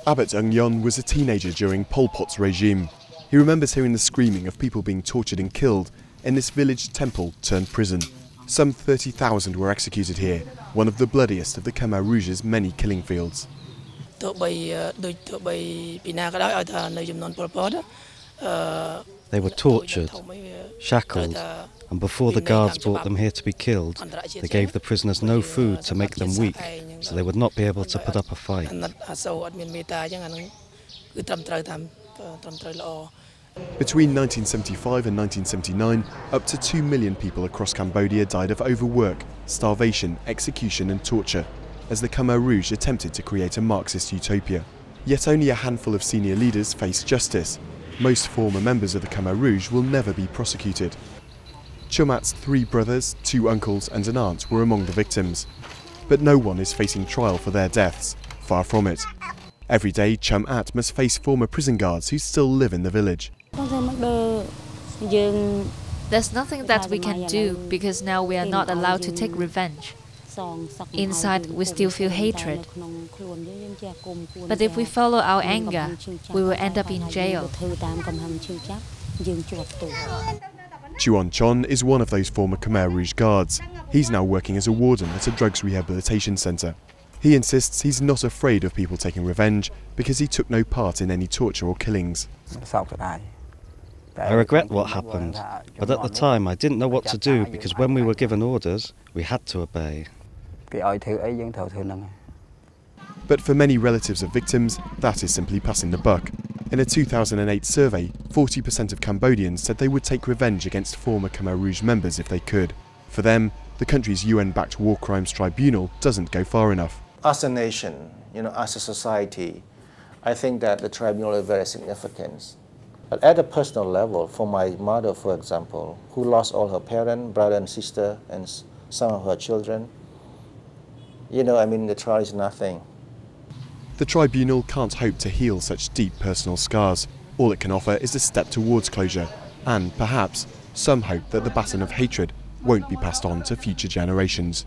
Abbot Ng Yon was a teenager during Pol Pot's regime. He remembers hearing the screaming of people being tortured and killed in this village temple turned prison. Some 30,000 were executed here, one of the bloodiest of the Khmer Rouge's many killing fields. They were tortured, shackled, and before the guards brought them here to be killed, they gave the prisoners no food to make them weak, so they would not be able to put up a fight. Between 1975 and 1979, up to 2 million people across Cambodia died of overwork, starvation, execution and torture, as the Khmer Rouge attempted to create a Marxist utopia. Yet only a handful of senior leaders face justice. Most former members of the Khmer Rouge will never be prosecuted. Chumat's 3 brothers, 2 uncles and an aunt were among the victims. But no one is facing trial for their deaths, far from it. Every day, Chumat must face former prison guards who still live in the village. There's nothing that we can do because now we are not allowed to take revenge. Inside, we still feel hatred. But if we follow our anger, we will end up in jail. Chuan Chon is one of those former Khmer Rouge guards. He's now working as a warden at a drugs rehabilitation centre. He insists he's not afraid of people taking revenge because he took no part in any torture or killings. I regret what happened, but at the time I didn't know what to do because when we were given orders, we had to obey. But for many relatives of victims, that is simply passing the buck. In a 2008 survey, 40% of Cambodians said they would take revenge against former Khmer Rouge members if they could. For them, the country's UN-backed War Crimes Tribunal doesn't go far enough. As a nation, as a society, I think that the tribunal is very significant. But at a personal level, for my mother, for example, who lost all her parents, brother and sister, and some of her children, the trial is nothing. The tribunal can't hope to heal such deep personal scars. All it can offer is a step towards closure, and perhaps some hope that the baton of hatred won't be passed on to future generations.